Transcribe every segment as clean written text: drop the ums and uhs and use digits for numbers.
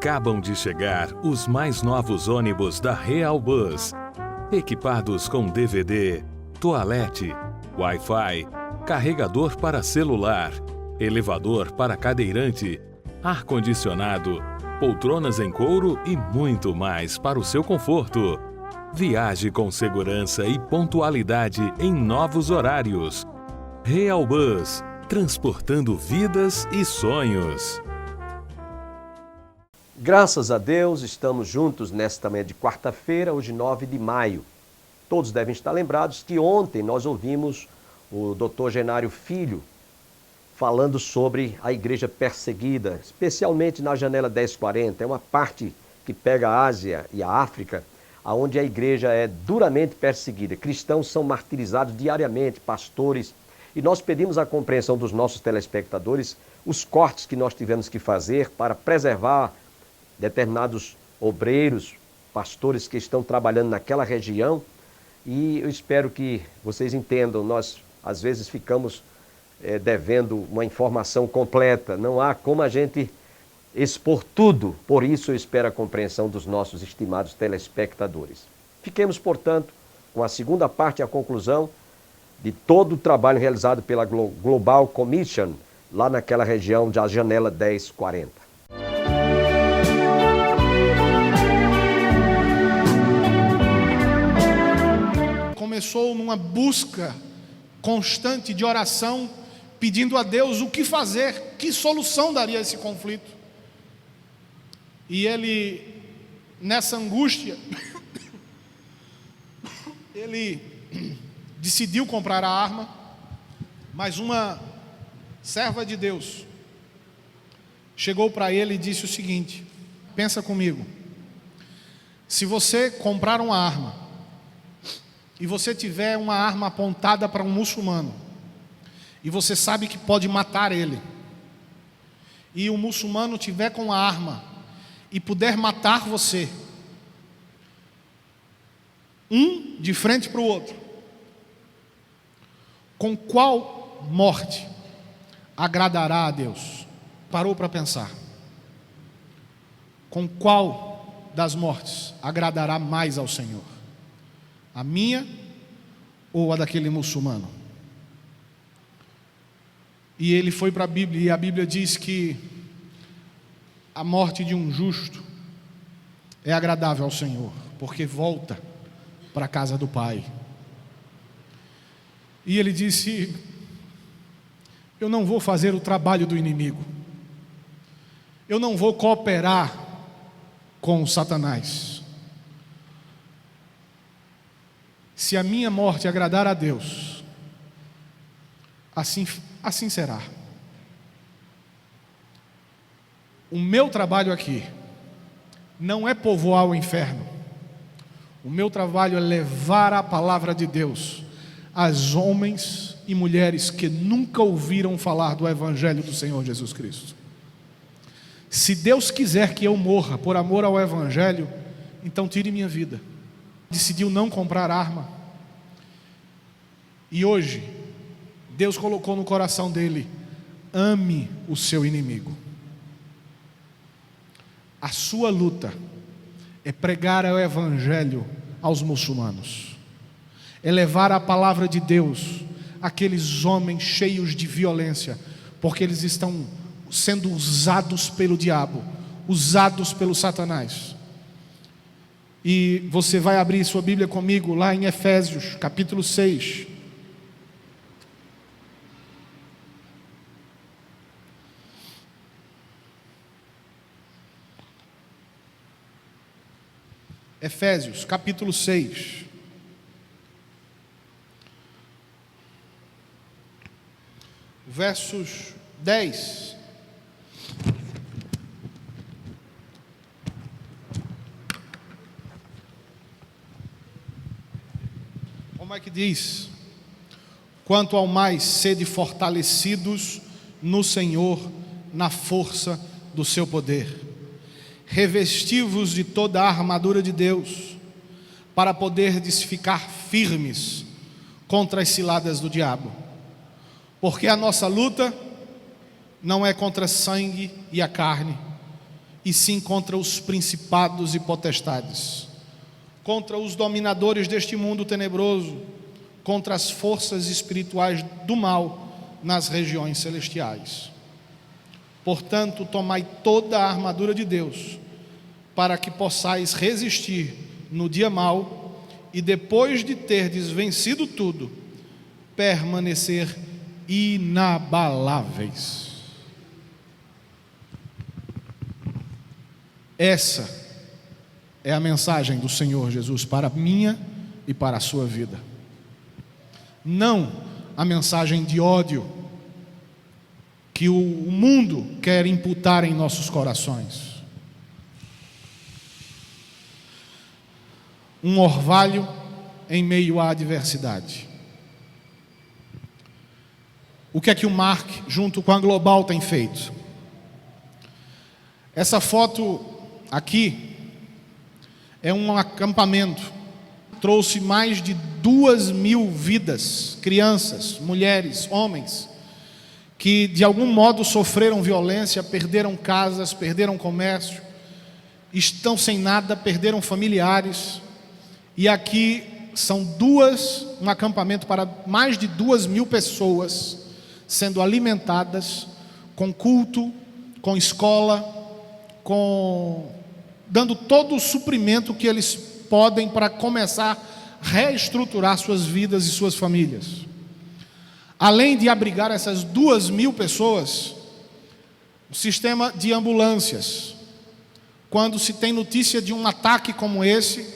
Acabam de chegar os mais novos ônibus da Real Bus, equipados com DVD, toalete, Wi-Fi, carregador para celular, elevador para cadeirante, ar-condicionado, poltronas em couro e muito mais para o seu conforto. Viaje com segurança e pontualidade em novos horários. Real Bus, transportando vidas e sonhos. Graças a Deus, estamos juntos nesta manhã de quarta-feira, hoje 9 de maio. Todos devem estar lembrados que ontem nós ouvimos o Dr. Genário Filho falando sobre a igreja perseguida, especialmente na janela 1040. É uma parte que pega a Ásia e a África, onde a igreja é duramente perseguida. Cristãos são martirizados diariamente, pastores. E nós pedimos a compreensão dos nossos telespectadores, os cortes que nós tivemos que fazer para preservar determinados obreiros, pastores que estão trabalhando naquela região. E eu espero que vocês entendam, nós às vezes ficamos devendo uma informação completa. Não há como a gente expor tudo, por isso eu espero a compreensão dos nossos estimados telespectadores. Fiquemos, portanto, com a segunda parte e a conclusão de todo o trabalho realizado pela Global Commission, lá naquela região da janela 1040. Começou numa busca constante de oração, pedindo a Deus o que fazer, que solução daria a esse conflito. E ele, nessa angústia, ele decidiu comprar a arma, mas uma serva de Deus chegou para ele e disse o seguinte: pensa comigo, se você comprar uma arma, e você tiver uma arma apontada para um muçulmano, e você sabe que pode matar ele, e o muçulmano tiver com a arma e puder matar você, um de frente para o outro, com qual morte agradará a Deus? Parou para pensar. Com qual das mortes agradará mais ao Senhor? A minha ou a daquele muçulmano? E ele foi para a Bíblia, e a Bíblia diz que a morte de um justo é agradável ao Senhor, porque volta para a casa do Pai. E ele disse: eu não vou fazer o trabalho do inimigo, eu não vou cooperar com o Satanás. Se a minha morte agradar a Deus, assim será. O meu trabalho aqui não é povoar o inferno. O meu trabalho é levar a palavra de Deus às homens e mulheres que nunca ouviram falar do Evangelho do Senhor Jesus Cristo. Se Deus quiser que eu morra por amor ao Evangelho, então tire minha vida. Decidiu não comprar arma. E hoje, Deus colocou no coração dele: ame o seu inimigo. A sua luta é pregar o Evangelho aos muçulmanos, é levar a palavra de Deus àqueles homens cheios de violência, porque eles estão sendo usados pelo diabo, usados pelo Satanás. E você vai abrir sua Bíblia comigo lá em Efésios, capítulo 6. Efésios, capítulo 6. Versos 10. Como é que diz? Quanto ao mais, sede fortalecidos no Senhor, na força do seu poder. Revesti-vos de toda a armadura de Deus, para poderdes ficar firmes contra as ciladas do diabo. Porque a nossa luta não é contra sangue e a carne, e sim contra os principados e potestades, contra os dominadores deste mundo tenebroso, contra as forças espirituais do mal nas regiões celestiais. Portanto, tomai toda a armadura de Deus, para que possais resistir no dia mau, e depois de terdes vencido tudo, permanecer inabaláveis. Essa é a mensagem do Senhor Jesus para a minha e para a sua vida. Não a mensagem de ódio que o mundo quer imputar em nossos corações. Um orvalho em meio à adversidade. O que é que o Mark, junto com a Global, tem feito? Essa foto aqui é um acampamento. Trouxe mais de 2.000 vidas, crianças, mulheres, homens, que de algum modo sofreram violência, perderam casas, perderam comércio, estão sem nada, perderam familiares. E aqui são um acampamento para mais de 2.000 pessoas sendo alimentadas, com culto, com escola, dando todo o suprimento que eles podem para começar a reestruturar suas vidas e suas famílias. Além de abrigar essas 2.000 pessoas, o sistema de ambulâncias, quando se tem notícia de um ataque como esse,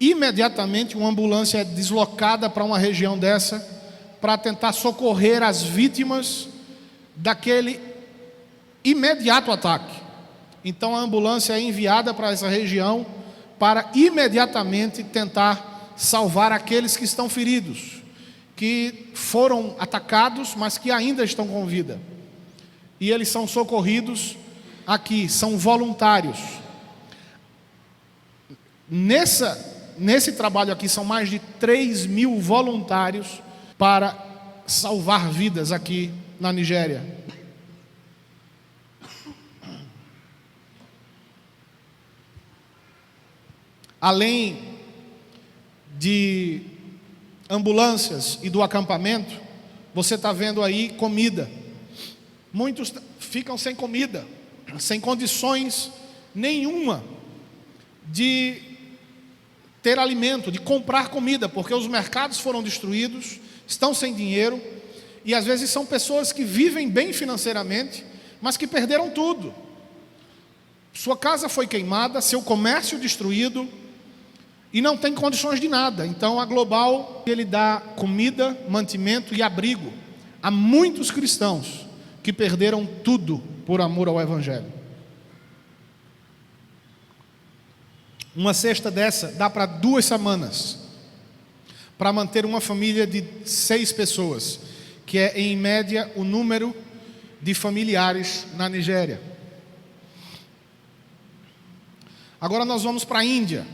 imediatamente uma ambulância é deslocada para uma região dessa, para tentar socorrer as vítimas daquele imediato ataque. Então a ambulância é enviada para essa região para imediatamente tentar salvar aqueles que estão feridos, que foram atacados, mas que ainda estão com vida. E eles são socorridos aqui, são voluntários. Nesse trabalho aqui são mais de 3.000 voluntários para salvar vidas aqui na Nigéria. Além de ambulâncias e do acampamento, você está vendo aí comida. Muitos ficam sem comida, sem condições nenhuma de ter alimento, de comprar comida, porque os mercados foram destruídos, estão sem dinheiro, e às vezes são pessoas que vivem bem financeiramente, mas que perderam tudo. Sua casa foi queimada, seu comércio destruído, e não tem condições de nada. Então a Global, ele dá comida, mantimento e abrigo a muitos cristãos que perderam tudo por amor ao Evangelho. Uma cesta dessa dá para 2 semanas, para manter uma família de 6 pessoas, que é em média o número de familiares na Nigéria. Agora nós vamos para a Índia.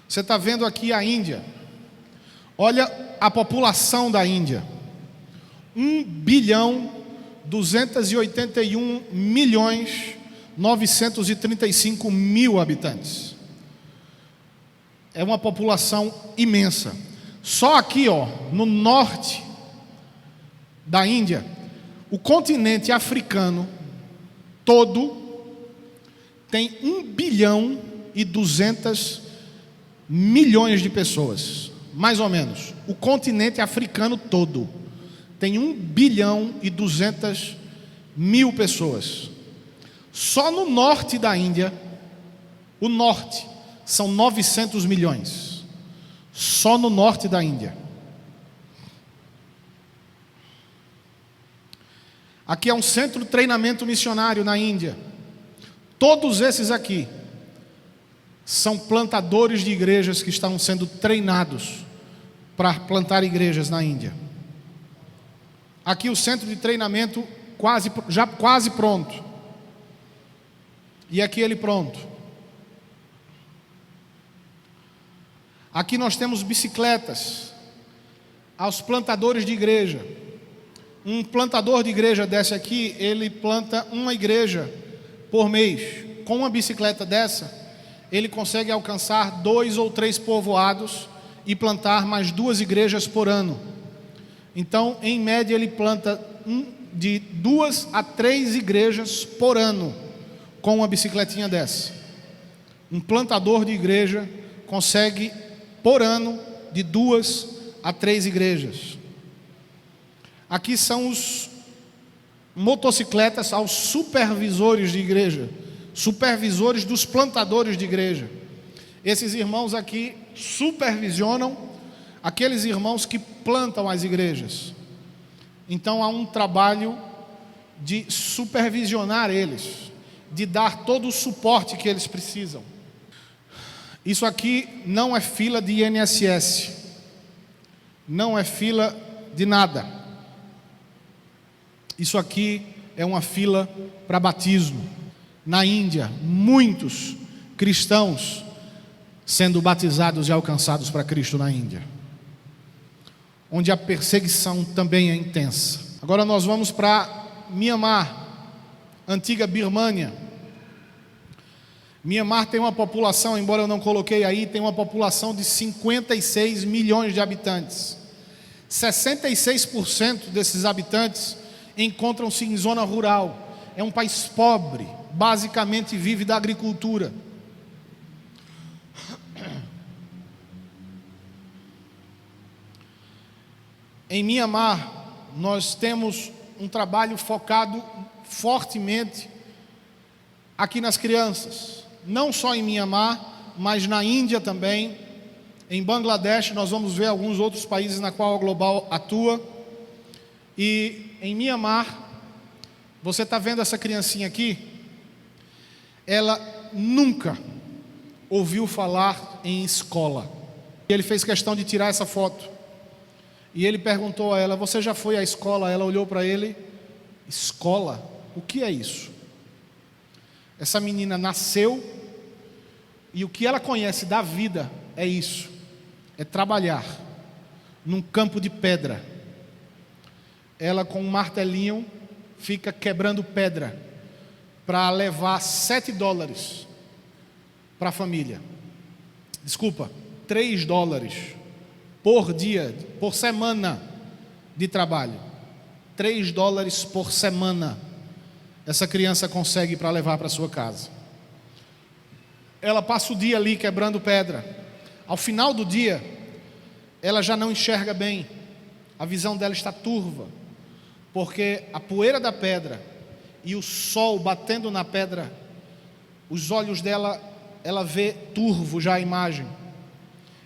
Você está vendo aqui a Índia. Olha a população da Índia: 1.281.935.000 habitantes. É uma população imensa. Só aqui, no norte da Índia, o continente africano todo tem 1.200 milhões de pessoas, mais ou menos. O continente africano todo tem 1.200.000 pessoas. Só no norte da Índia, o norte, são 900 milhões. Só no norte da Índia. Aqui é um centro de treinamento missionário na Índia. Todos esses aqui são plantadores de igrejas que estão sendo treinados para plantar igrejas na Índia. Aqui o centro de treinamento já quase pronto. E aqui ele pronto. Aqui nós temos bicicletas aos plantadores de igreja. Um plantador de igreja desse aqui, ele planta uma igreja por mês. Com uma bicicleta dessa, ele consegue alcançar 2 ou 3 povoados e plantar mais 2 igrejas por ano. Então, em média, ele planta de 2 a 3 igrejas por ano com uma bicicletinha dessa. Um plantador de igreja consegue, por ano, de 2 a 3 igrejas. Aqui são os motocicletas aos supervisores de igreja, supervisores dos plantadores de igreja. Esses irmãos aqui supervisionam aqueles irmãos que plantam as igrejas. Então há um trabalho de supervisionar eles, de dar todo o suporte que eles precisam. Isso aqui não é fila de INSS, não é fila de nada. Isso aqui é uma fila para batismo. Na Índia, muitos cristãos sendo batizados e alcançados para Cristo na Índia, onde a perseguição também é intensa. Agora nós vamos para Mianmar, antiga Birmânia. Mianmar tem uma população, embora eu não coloquei aí, tem uma população de 56 milhões de habitantes. 66% desses habitantes encontram-se em zona rural. É um país pobre, basicamente vive da agricultura. Em Mianmar, nós temos um trabalho focado fortemente aqui nas crianças. Não só em Mianmar, mas na Índia também. Em Bangladesh, nós vamos ver alguns outros países na qual a Global atua. E em Mianmar, você está vendo essa criancinha aqui? Ela nunca ouviu falar em escola. Ele fez questão de tirar essa foto. E ele perguntou a ela: você já foi à escola? Ela olhou para ele: escola? O que é isso? Essa menina nasceu e o que ela conhece da vida é isso: é trabalhar num campo de pedra. Ela com um martelinho fica quebrando pedra para levar $7 para a família. Desculpa, $3 por dia, por semana de trabalho. $3 por semana essa criança consegue para levar para sua casa. Ela passa o dia ali quebrando pedra. Ao final do dia, ela já não enxerga bem. A visão dela está turva, porque a poeira da pedra e o sol batendo na pedra, os olhos dela, ela vê turvo já a imagem.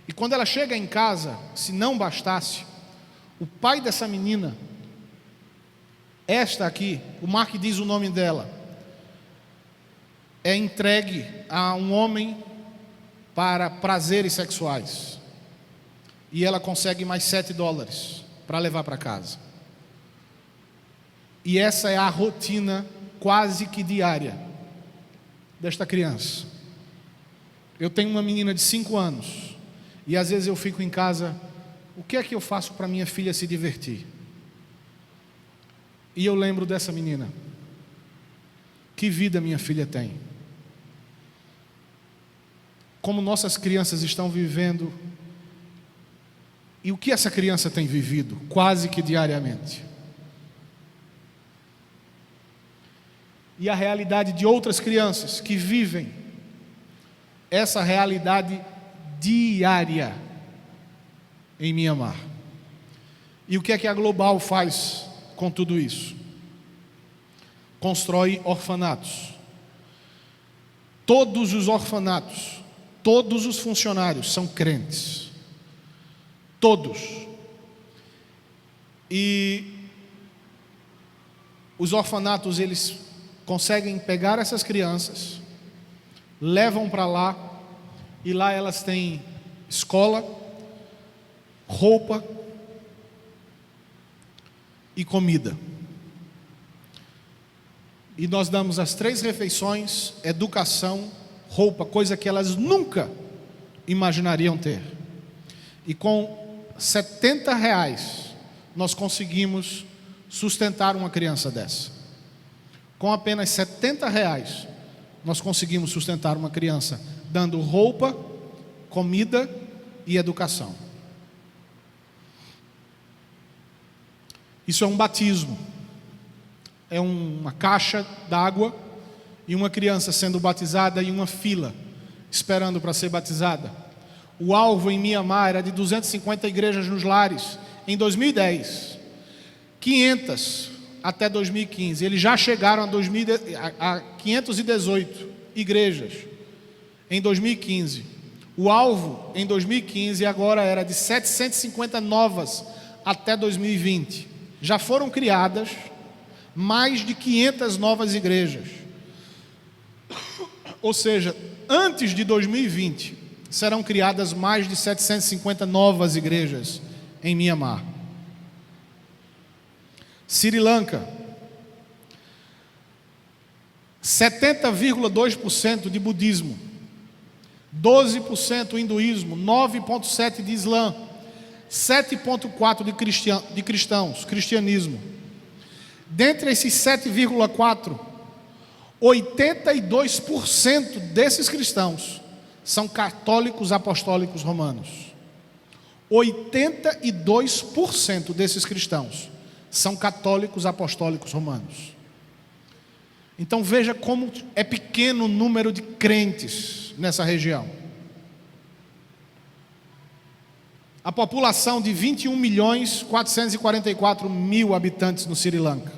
E quando ela chega em casa, se não bastasse, o pai dessa menina, esta aqui, o Mark diz o nome dela, é entregue a um homem para prazeres sexuais. E ela consegue mais $7 para levar para casa. E essa é a rotina quase que diária desta criança. Eu tenho uma menina de 5 anos. E às vezes eu fico em casa: o que é que eu faço para minha filha se divertir? E eu lembro dessa menina. Que vida minha filha tem? Como nossas crianças estão vivendo? E o que essa criança tem vivido quase que diariamente? E a realidade de outras crianças que vivem essa realidade diária em Mianmar. E o que é que a Global faz com tudo isso? Constrói orfanatos. Todos os orfanatos, todos os funcionários são crentes. Todos. E os orfanatos, eles conseguem pegar essas crianças, levam para lá, e lá elas têm escola, roupa e comida. E nós damos as 3 refeições, educação, roupa, coisa que elas nunca imaginariam ter. E com R$70 nós conseguimos sustentar uma criança dessa. Com apenas R$70 nós conseguimos sustentar uma criança dando roupa, comida e educação. Isso é um batismo. É uma caixa d'água e uma criança sendo batizada em uma fila, esperando para ser batizada. O alvo em Mianmar era de 250 igrejas nos lares em 2010, 500 até 2015. Eles já chegaram a 518 igrejas em 2015. O alvo em 2015 agora era de 750 novas até 2020. Já foram criadas mais de 500 novas igrejas. Ou seja, antes de 2020, serão criadas mais de 750 novas igrejas em Mianmar. Sri Lanka, 70,2% de budismo, 12% hinduísmo, 9,7% de islã, 7,4% de cristãos, cristianismo. Dentre esses 7,4%, 82% desses cristãos são católicos apostólicos romanos. 82% desses cristãos são católicos apostólicos romanos. Então veja como é pequeno o número de crentes nessa região. A população de 21.444.000 habitantes no Sri Lanka.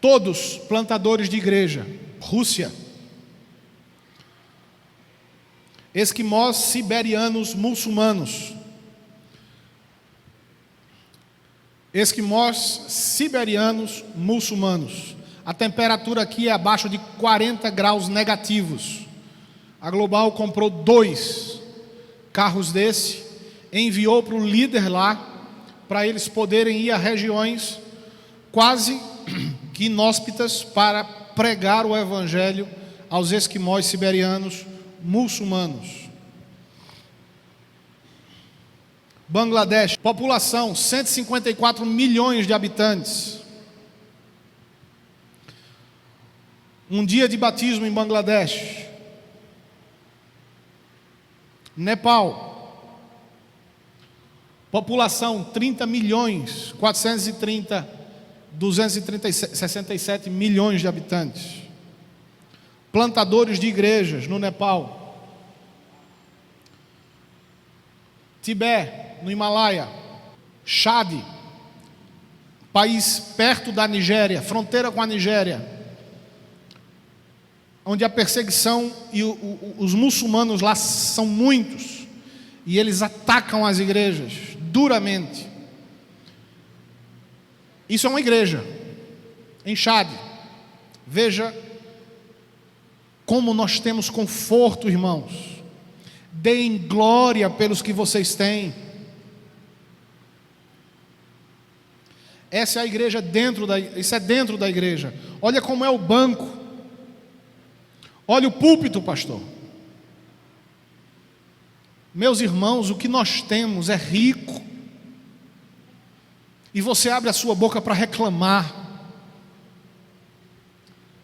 Todos plantadores de igreja. Rússia. Esquimós siberianos muçulmanos. Esquimós siberianos muçulmanos. A temperatura aqui é abaixo de 40 graus negativos. A Global comprou 2 carros desse, enviou para o líder lá, para eles poderem ir a regiões quase que inóspitas para pregar o evangelho aos esquimós siberianos muçulmanos. Bangladesh, população 154 milhões de habitantes. Um dia de batismo em Bangladesh. Nepal, população 30 milhões, 67 milhões de habitantes. Plantadores de igrejas no Nepal. Tibete, no Himalaia. Chad, país perto da Nigéria, fronteira com a Nigéria, onde a perseguição e os muçulmanos lá são muitos, e eles atacam as igrejas duramente. Isso é uma igreja em Chad. Veja como nós temos conforto, irmãos. Deem glória pelos que vocês têm. Essa é a igreja isso é dentro da igreja. Olha como é o banco. Olha o púlpito, pastor. Meus irmãos, o que nós temos é rico. E você abre a sua boca para reclamar.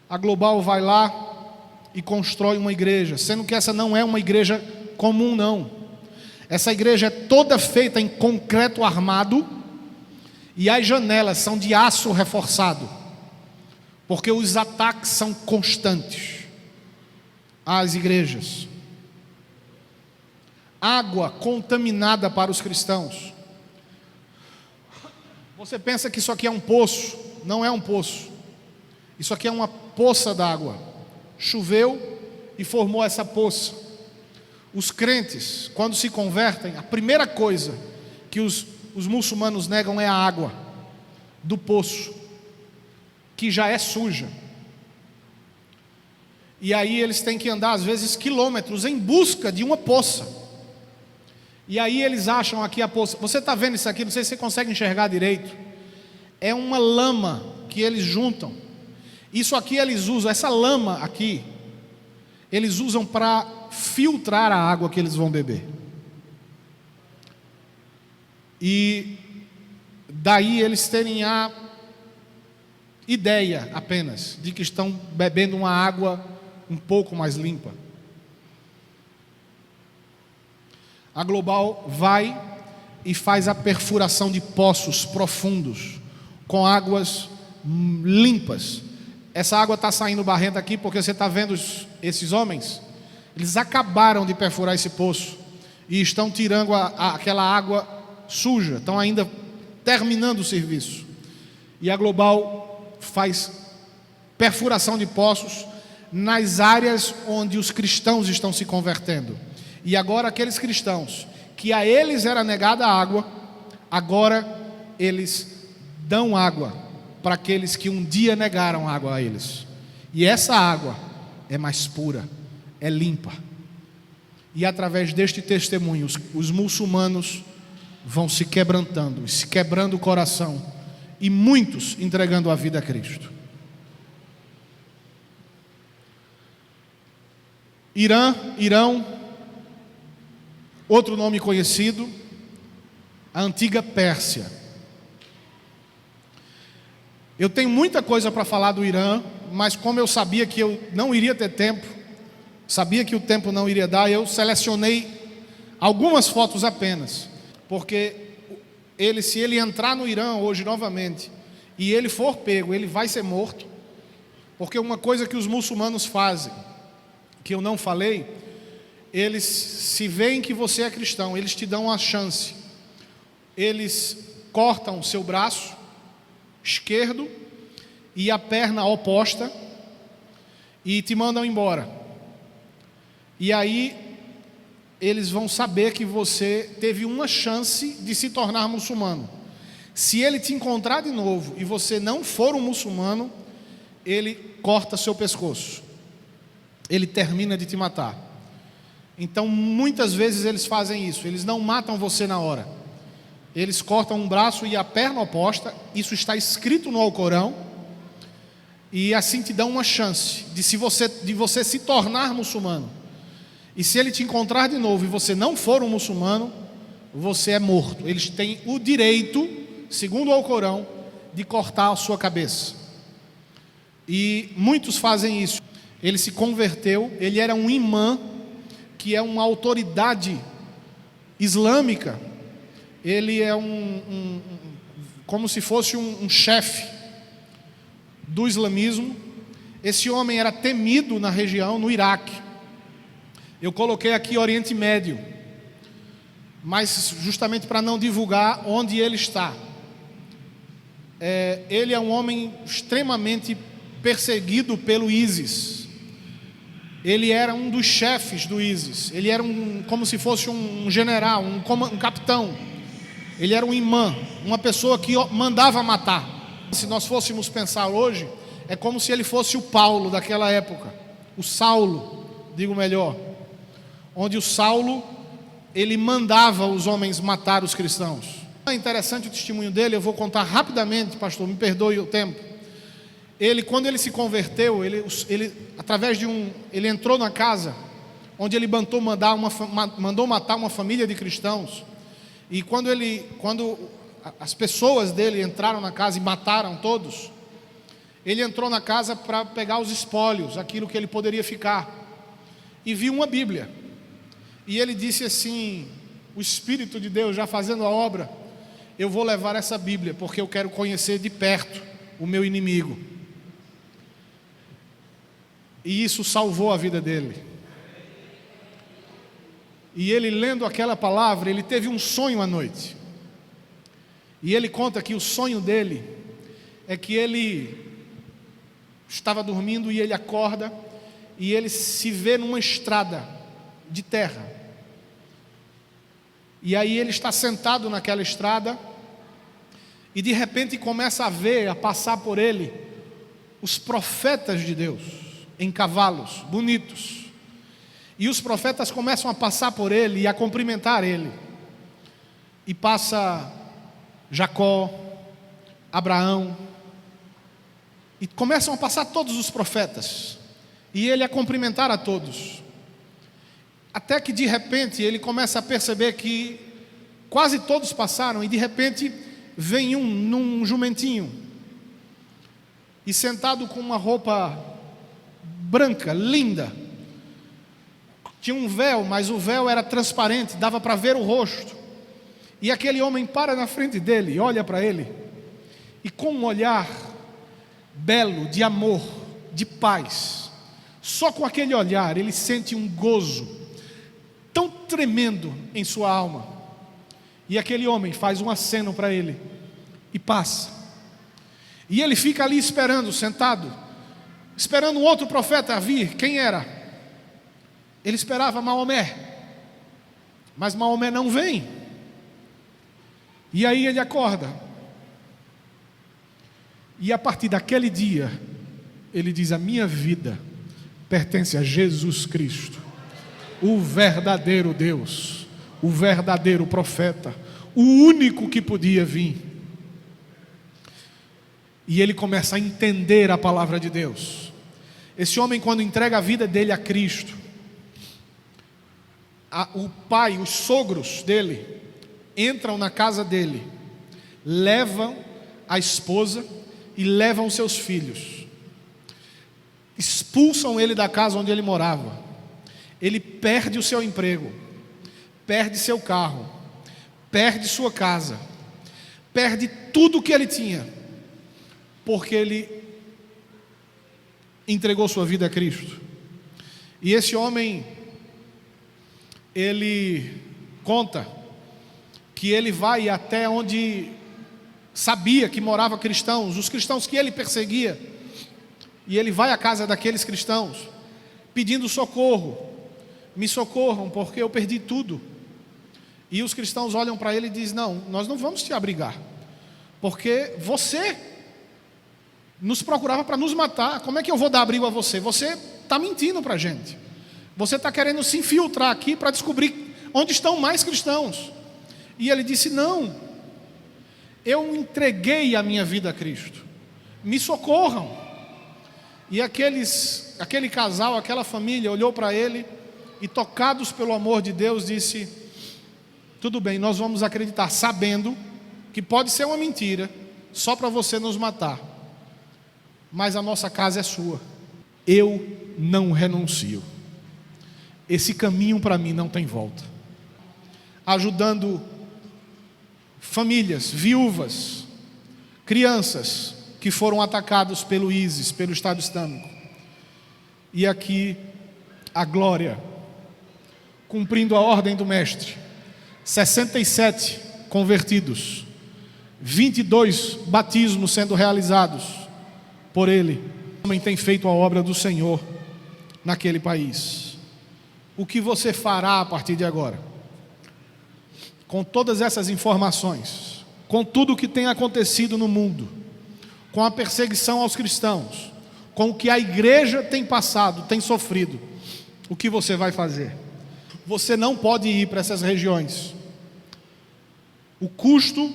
A Global vai lá e constrói uma igreja, sendo que essa não é uma igreja comum, não. Essa igreja é toda feita em concreto armado e as janelas são de aço reforçado, porque os ataques são constantes às igrejas. Água contaminada para os cristãos. Você pensa que isso aqui é um poço? Não é um poço. Isso aqui é uma poça d'água. Choveu e formou essa poça. Os crentes, quando se convertem, a primeira coisa que os muçulmanos negam é a água do poço, que já é suja. E aí eles têm que andar às vezes quilômetros em busca de uma poça. E aí eles acham aqui a poça. Você está vendo isso aqui? Não sei se você consegue enxergar direito. É uma lama que eles juntam. Isso aqui eles usam, essa lama aqui, eles usam para filtrar a água que eles vão beber. E daí eles terem a ideia apenas de que estão bebendo uma água um pouco mais limpa. A Global vai e faz a perfuração de poços profundos com águas limpas. Essa água está saindo barrenta aqui porque você está vendo esses homens? Eles acabaram de perfurar esse poço e estão tirando aquela água suja, estão ainda terminando o serviço. E a Global faz perfuração de poços nas áreas onde os cristãos estão se convertendo. E agora aqueles cristãos que a eles era negada a água, agora eles dão água para aqueles que um dia negaram água a eles. E essa água é mais pura, é limpa. E através deste testemunho, os muçulmanos vão se quebrantando, se quebrando o coração, e muitos entregando a vida a Cristo. Irão, outro nome conhecido, a antiga Pérsia. Eu tenho muita coisa para falar do Irã, mas como eu sabia que eu não iria ter tempo, sabia que o tempo não iria dar, eu selecionei algumas fotos apenas, porque se ele entrar no Irã hoje novamente, e ele for pego, ele vai ser morto, porque uma coisa que os muçulmanos fazem, que eu não falei, eles se veem que você é cristão, eles te dão uma chance, eles cortam o seu braço esquerdo e a perna oposta e te mandam embora. E aí eles vão saber que você teve uma chance de se tornar muçulmano. Se ele te encontrar de novo e você não for um muçulmano, ele corta seu pescoço, ele termina de te matar. Então muitas vezes eles fazem isso, eles não matam você na hora, eles cortam um braço e a perna oposta, isso está escrito no Alcorão, e assim te dão uma chance de você se tornar muçulmano. E se ele te encontrar de novo e você não for um muçulmano, você é morto. Eles têm o direito, segundo o Alcorão, de cortar a sua cabeça. E muitos fazem isso. Ele se converteu, ele era um imã, que é uma autoridade islâmica. Ele é como se fosse um chefe do islamismo. Esse homem era temido na região, no Iraque. Eu coloquei aqui Oriente Médio, mas justamente para não divulgar onde ele está. Ele é um homem extremamente perseguido pelo ISIS. Ele era um dos chefes do ISIS. Ele era como se fosse um general, um capitão. Ele era um imã, uma pessoa que mandava matar. Se nós fôssemos pensar hoje, é como se ele fosse o Paulo daquela época, o Saulo, digo melhor, onde o Saulo, ele mandava os homens matar os cristãos. É interessante o testemunho dele, eu vou contar rapidamente, pastor, me perdoe o tempo. Quando ele se converteu, ele entrou na casa, onde ele mandou matar uma família de cristãos. E quando as pessoas dele entraram na casa e mataram todos, ele entrou na casa para pegar os espólios, aquilo que ele poderia ficar, e viu uma Bíblia. E ele disse assim: o Espírito de Deus já fazendo a obra, eu vou levar essa Bíblia, porque eu quero conhecer de perto o meu inimigo. E isso salvou a vida dele. E ele, lendo aquela palavra, ele teve um sonho à noite. E ele conta que o sonho dele é que ele estava dormindo e ele acorda e ele se vê numa estrada de terra. E aí ele está sentado naquela estrada e de repente começa a passar por ele os profetas de Deus em cavalos bonitos. E os profetas começam a passar por ele e a cumprimentar ele. E passa Jacó, Abraão, e começam a passar todos os profetas, e ele a cumprimentar a todos. Até que de repente ele começa a perceber que quase todos passaram, e de repente vem num jumentinho. e sentado com uma roupa branca, linda. Tinha um véu, mas o véu era transparente, dava para ver o rosto. E aquele homem para na frente dele, olha para ele, e com um olhar belo, de amor, de paz, só com aquele olhar ele sente um gozo tão tremendo em sua alma. E aquele homem faz um aceno para ele e passa. E ele fica ali esperando, sentado, esperando um outro profeta vir. Quem era? Ele esperava Maomé, mas Maomé não vem. E aí ele acorda, e a partir daquele dia ele diz: a minha vida pertence a Jesus Cristo, o verdadeiro Deus, o verdadeiro profeta, o único que podia vir. E ele começa a entender a palavra de Deus. Esse homem, quando entrega a vida dele a Cristo, o pai, os sogros dele entram na casa dele, levam a esposa e levam seus filhos, expulsam ele da casa onde ele morava. Ele perde o seu emprego, perde seu carro, perde sua casa, perde tudo que ele tinha, porque ele entregou sua vida a Cristo. E esse homem, ele conta que ele vai até onde sabia que moravam cristãos, os cristãos que ele perseguia, e ele vai à casa daqueles cristãos, pedindo socorro: me socorram, porque eu perdi tudo. E os cristãos olham para ele e dizem: não, nós não vamos te abrigar, porque você nos procurava para nos matar. Como é que eu vou dar abrigo a você? Você está mentindo para a gente. Você está querendo se infiltrar aqui para descobrir onde estão mais cristãos. E ele disse: não, eu entreguei a minha vida a Cristo, me socorram. E aquele casal, aquela família olhou para ele e, tocados pelo amor de Deus, disse: tudo bem, nós vamos acreditar, sabendo que pode ser uma mentira, só para você nos matar, mas a nossa casa é sua. Eu não renuncio. Esse caminho para mim não tem volta. Ajudando famílias, viúvas, crianças que foram atacados pelo ISIS, pelo Estado Islâmico. E aqui a glória, cumprindo a ordem do mestre: 67 convertidos, 22 batismos sendo realizados por ele. O homem tem feito a obra do Senhor naquele país. O que você fará a partir de agora? Com todas essas informações, com tudo o que tem acontecido no mundo, com a perseguição aos cristãos, com o que a igreja tem passado, tem sofrido, o que você vai fazer? Você não pode ir para essas regiões. O custo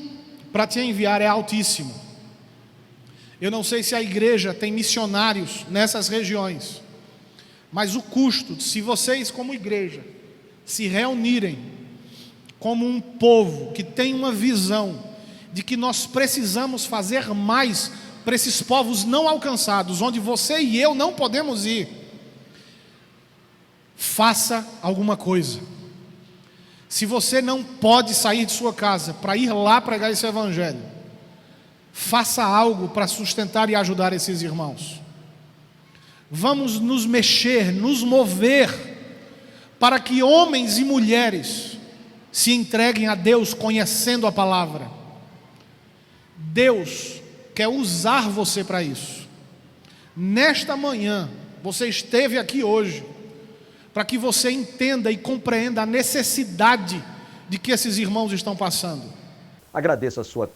para te enviar é altíssimo. Eu não sei se a igreja tem missionários nessas regiões, mas o custo, se vocês como igreja se reunirem como um povo que tem uma visão de que nós precisamos fazer mais para esses povos não alcançados, onde você e eu não podemos ir, faça alguma coisa. Se você não pode sair de sua casa para ir lá pregar esse evangelho, faça algo para sustentar e ajudar esses irmãos. Vamos nos mexer, nos mover, para que homens e mulheres se entreguem a Deus conhecendo a palavra. Deus quer usar você para isso. Nesta manhã, você esteve aqui hoje para que você entenda e compreenda a necessidade de que esses irmãos estão passando. Agradeço a sua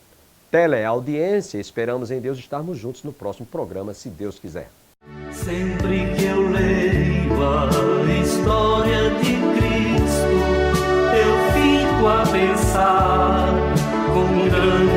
teleaudiência. Esperamos em Deus estarmos juntos no próximo programa, se Deus quiser. Sempre que eu leio a história de Cristo, eu fico a pensar com grande